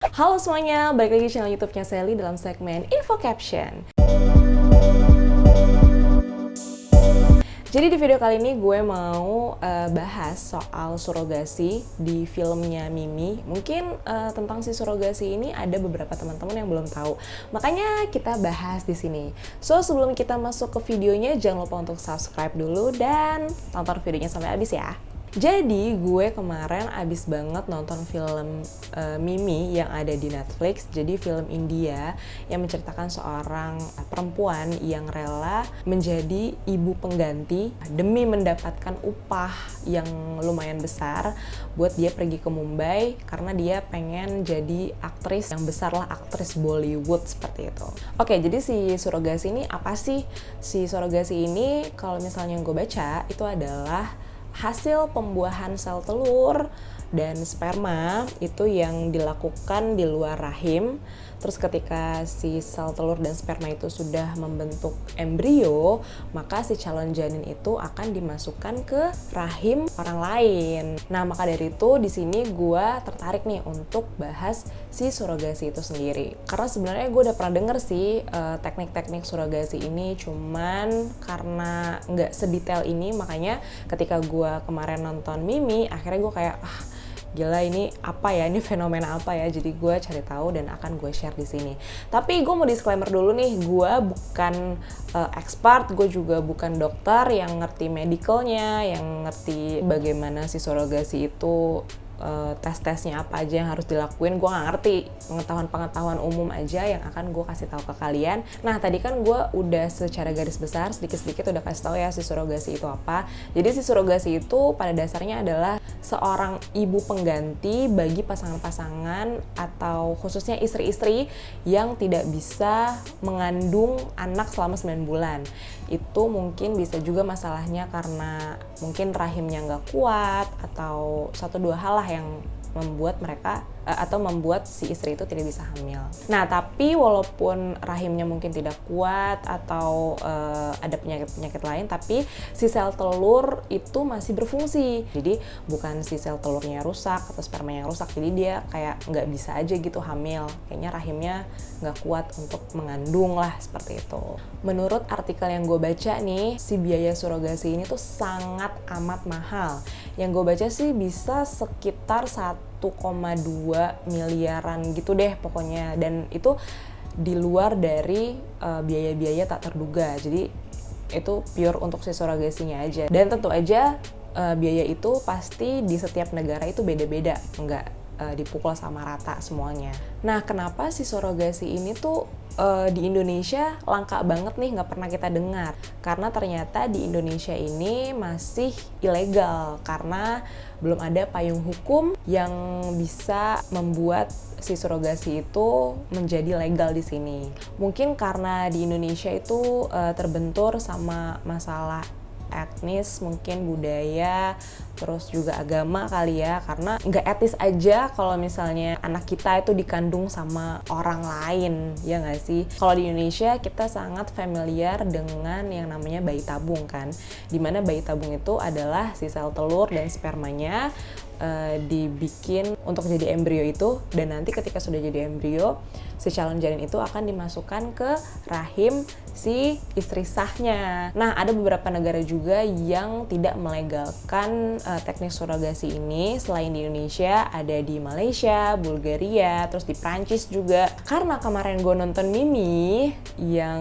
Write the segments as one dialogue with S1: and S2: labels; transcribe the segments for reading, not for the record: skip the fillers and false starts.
S1: Halo semuanya, balik lagi di channel YouTube-nya Sally dalam segmen Info Caption. Jadi di video kali ini gue mau bahas soal surogasi di filmnya Mimi. Mungkin tentang si surogasi ini ada beberapa teman-teman yang belum tahu. Makanya kita bahas di sini. So sebelum kita masuk ke videonya, jangan lupa untuk subscribe dulu dan tonton videonya sampai habis ya. Jadi gue kemarin abis banget nonton film Mimi yang ada di Netflix. Jadi film India yang menceritakan seorang perempuan yang rela menjadi ibu pengganti demi mendapatkan upah yang lumayan besar buat dia pergi ke Mumbai karena dia pengen jadi aktris yang besar lah, aktris Bollywood seperti itu. Oke, jadi si surogasi ini apa sih? Si surogasi ini kalau misalnya gue baca itu adalah hasil pembuahan sel telur dan sperma itu yang dilakukan di luar rahim. Terus ketika si sel telur dan sperma itu sudah membentuk embrio, maka si calon janin itu akan dimasukkan ke rahim orang lain. Nah, maka dari itu di sini gue tertarik nih untuk bahas si surogasi itu sendiri. Karena sebenarnya gue udah pernah denger sih teknik-teknik surogasi ini, cuman karena nggak sedetail ini, makanya ketika gue kemarin nonton Mimi, akhirnya gue kayak gila, ini apa ya, ini fenomena apa ya, jadi gue cari tahu dan akan gue share di sini. Tapi gue mau disclaimer dulu nih, gue bukan expert, gue juga bukan dokter yang ngerti medicalnya, yang ngerti bagaimana si surogasi itu tes-tesnya apa aja yang harus dilakuin. Gue nggak ngerti, pengetahuan umum aja yang akan gue kasih tahu ke kalian. Nah, tadi kan gue udah secara garis besar sedikit-sedikit udah kasih tahu ya si surogasi itu apa. Jadi si surogasi itu pada dasarnya adalah seorang ibu pengganti bagi pasangan-pasangan atau khususnya istri-istri yang tidak bisa mengandung anak selama 9 bulan. Itu mungkin bisa juga masalahnya karena mungkin rahimnya nggak kuat atau 1-2 hal lah yang membuat mereka atau membuat si istri itu tidak bisa hamil. Nah, tapi walaupun rahimnya mungkin tidak kuat atau ada penyakit-penyakit lain, tapi si sel telur itu masih berfungsi. Jadi bukan si sel telurnya rusak atau spermanya yang rusak, jadi dia kayak nggak bisa aja gitu hamil. Kayaknya rahimnya nggak kuat untuk mengandung lah, seperti itu. Menurut artikel yang gue baca nih, si biaya surogasi ini tuh sangat amat mahal. Yang gue baca sih bisa sekitar 1,2 miliaran gitu deh pokoknya, dan itu di luar dari biaya-biaya tak terduga. Jadi itu pure untuk si surogasinya aja, dan tentu aja biaya itu pasti di setiap negara itu beda-beda, nggak dipukul sama rata semuanya. Nah, kenapa si surogasi ini tuh di Indonesia langka banget nih, nggak pernah kita dengar? Karena ternyata di Indonesia ini masih ilegal karena belum ada payung hukum yang bisa membuat si surogasi itu menjadi legal di sini. Mungkin karena di Indonesia itu terbentur sama masalah etnis, mungkin budaya, terus juga agama kali ya, karena nggak etis aja kalau misalnya anak kita itu dikandung sama orang lain, ya nggak sih? Kalau di Indonesia kita sangat familiar dengan yang namanya bayi tabung kan, dimana bayi tabung itu adalah si sel telur dan spermanya dibikin untuk jadi embrio itu, dan nanti ketika sudah jadi embrio, si calon janin itu akan dimasukkan ke rahim si istri sahnya. Nah, ada beberapa negara juga yang tidak melegalkan teknik surogasi ini. Selain di Indonesia, ada di Malaysia, Bulgaria, terus di Prancis juga. Karena kemarin gue nonton Mimi yang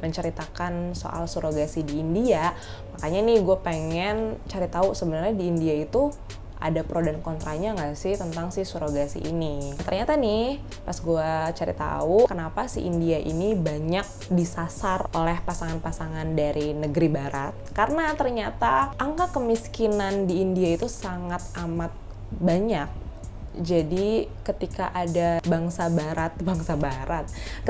S1: menceritakan soal surogasi di India, makanya nih gue pengen cari tahu sebenarnya di India itu ada pro dan kontranya nggak sih tentang si surogasi ini. Ternyata nih, pas gue cari tahu kenapa si India ini banyak disasar oleh pasangan-pasangan dari negeri barat, karena ternyata angka kemiskinan di India itu sangat amat banyak. Jadi ketika ada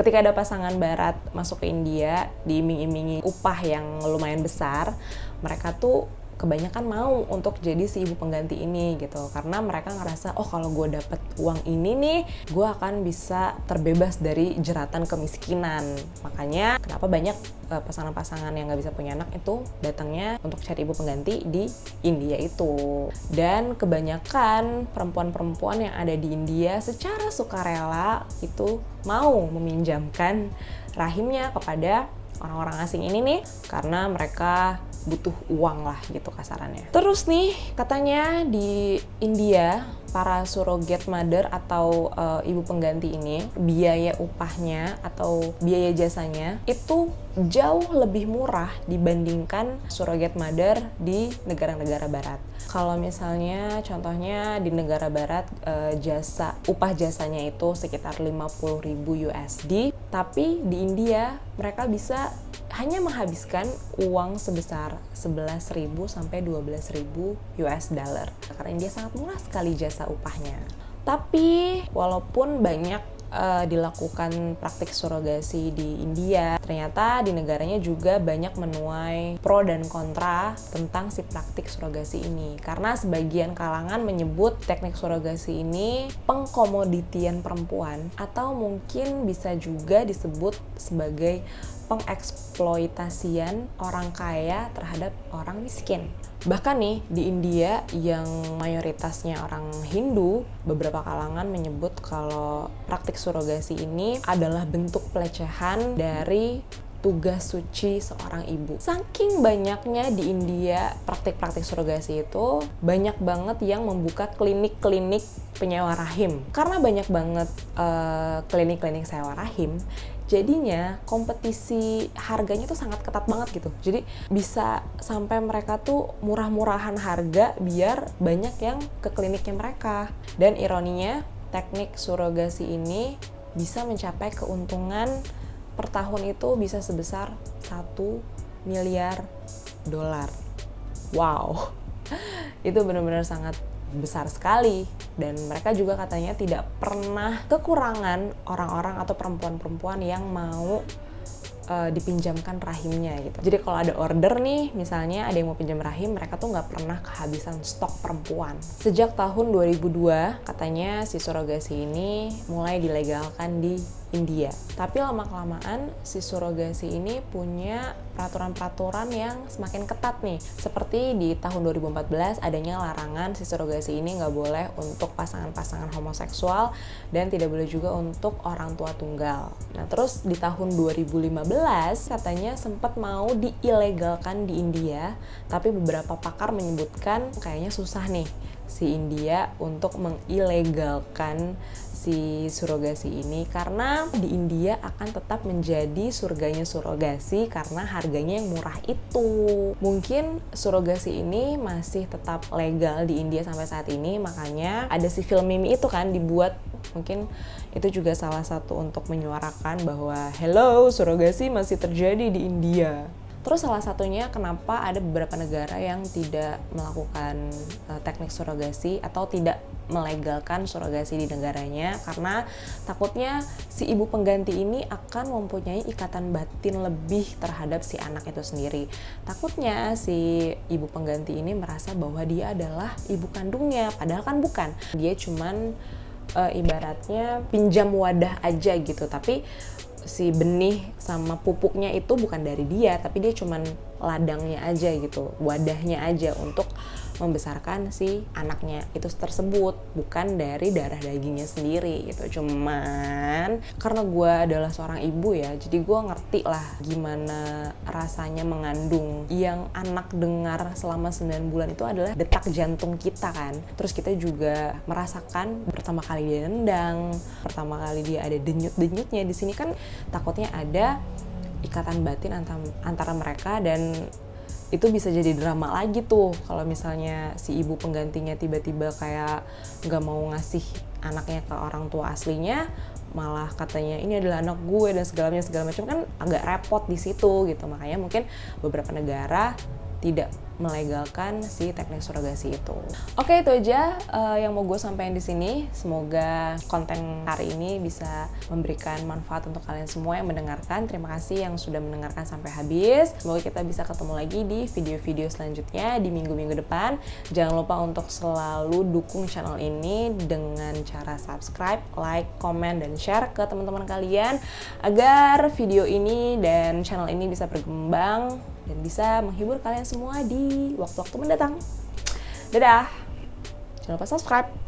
S1: ketika ada pasangan barat masuk ke India, diiming-imingi upah yang lumayan besar, mereka tuh kebanyakan mau untuk jadi si ibu pengganti ini gitu, karena mereka ngerasa, oh kalau gue dapet uang ini nih, gue akan bisa terbebas dari jeratan kemiskinan. Makanya kenapa banyak pasangan-pasangan yang nggak bisa punya anak itu datangnya untuk cari ibu pengganti di India itu. Dan kebanyakan perempuan-perempuan yang ada di India secara sukarela itu mau meminjamkan rahimnya kepada orang-orang asing ini nih, karena mereka butuh uang lah gitu kasarannya. Terus nih katanya di India para surrogate mother atau ibu pengganti ini, biaya upahnya atau biaya jasanya itu jauh lebih murah dibandingkan surrogate mother di negara-negara barat. Kalau misalnya contohnya di negara barat upah jasanya itu sekitar 50.000 USD, tapi di India mereka bisa hanya menghabiskan uang sebesar 11.000 sampai 12.000 US dollar. Karena India sangat murah sekali jasa upahnya. Tapi walaupun banyak dilakukan praktik surrogasi di India, ternyata di negaranya juga banyak menuai pro dan kontra tentang si praktik surrogasi ini. Karena sebagian kalangan menyebut teknik surrogasi ini pengkomoditian perempuan, atau mungkin bisa juga disebut sebagai pengeksploitasian orang kaya terhadap orang miskin. Bahkan nih di India yang mayoritasnya orang Hindu, beberapa kalangan menyebut kalau praktik surrogasi ini adalah bentuk pelecehan dari tugas suci seorang ibu. Saking banyaknya di India praktik-praktik surrogasi itu, banyak banget yang membuka klinik-klinik penyewa rahim. Karena banyak banget klinik-klinik sewa rahim, jadinya kompetisi harganya tuh sangat ketat banget gitu. Jadi bisa sampai mereka tuh murah-murahan harga biar banyak yang ke kliniknya mereka. Dan ironinya, teknik surrogasi ini bisa mencapai keuntungan per tahun itu bisa sebesar 1 miliar dolar. Wow, itu benar-benar sangat besar sekali. Dan mereka juga katanya tidak pernah kekurangan orang-orang atau perempuan-perempuan yang mau dipinjamkan rahimnya gitu. Jadi kalau ada order nih, misalnya ada yang mau pinjam rahim, mereka tuh nggak pernah kehabisan stok perempuan. Sejak tahun 2002 katanya si surrogasi ini mulai dilegalkan di India. Tapi lama-kelamaan si surrogasi ini punya peraturan-peraturan yang semakin ketat nih. Seperti di tahun 2014 adanya larangan si surrogasi ini nggak boleh untuk pasangan-pasangan homoseksual dan tidak boleh juga untuk orang tua tunggal. Nah terus di tahun 2015 katanya sempat mau diilegalkan di India, tapi beberapa pakar menyebutkan kayaknya susah nih si India untuk mengilegalkan si surrogasi ini, karena di India akan tetap menjadi surganya surrogasi karena harganya yang murah itu. Mungkin surrogasi ini masih tetap legal di India sampai saat ini, makanya ada si film Mimi itu kan dibuat. Mungkin itu juga salah satu untuk menyuarakan bahwa hello, surrogasi masih terjadi di India. Terus salah satunya kenapa ada beberapa negara yang tidak melakukan teknik surrogasi atau tidak melegalkan surrogasi di negaranya, karena takutnya si ibu pengganti ini akan mempunyai ikatan batin lebih terhadap si anak itu sendiri. Takutnya si ibu pengganti ini merasa bahwa dia adalah ibu kandungnya, padahal kan bukan. Dia cuman ibaratnya pinjam wadah aja gitu, tapi si benih sama pupuknya itu bukan dari dia, tapi dia cuman ladangnya aja gitu, wadahnya aja untuk membesarkan si anaknya itu tersebut, bukan dari darah dagingnya sendiri gitu. Cuman karena gue adalah seorang ibu ya, jadi gue ngerti lah gimana rasanya mengandung. Yang anak dengar selama 9 bulan itu adalah detak jantung kita kan. Terus kita juga merasakan pertama kali dia nendang, pertama kali dia ada denyut-denyutnya. Di sini kan takutnya ada ikatan batin antara mereka, dan itu bisa jadi drama lagi tuh kalau misalnya si ibu penggantinya tiba-tiba kayak nggak mau ngasih anaknya ke orang tua aslinya, malah katanya ini adalah anak gue dan segala macam, kan agak repot di situ gitu. Makanya mungkin beberapa negara tidak melegalkan si teknik surogasi itu. Oke, itu aja yang mau gue sampaikan di sini. Semoga konten hari ini bisa memberikan manfaat untuk kalian semua yang mendengarkan. Terima kasih yang sudah mendengarkan sampai habis. Semoga kita bisa ketemu lagi di video-video selanjutnya di minggu-minggu depan. Jangan lupa untuk selalu dukung channel ini dengan cara subscribe, like, komen, dan share ke teman-teman kalian agar video ini dan channel ini bisa berkembang dan bisa menghibur kalian semua di waktu-waktu mendatang. Dadah! Jangan lupa subscribe!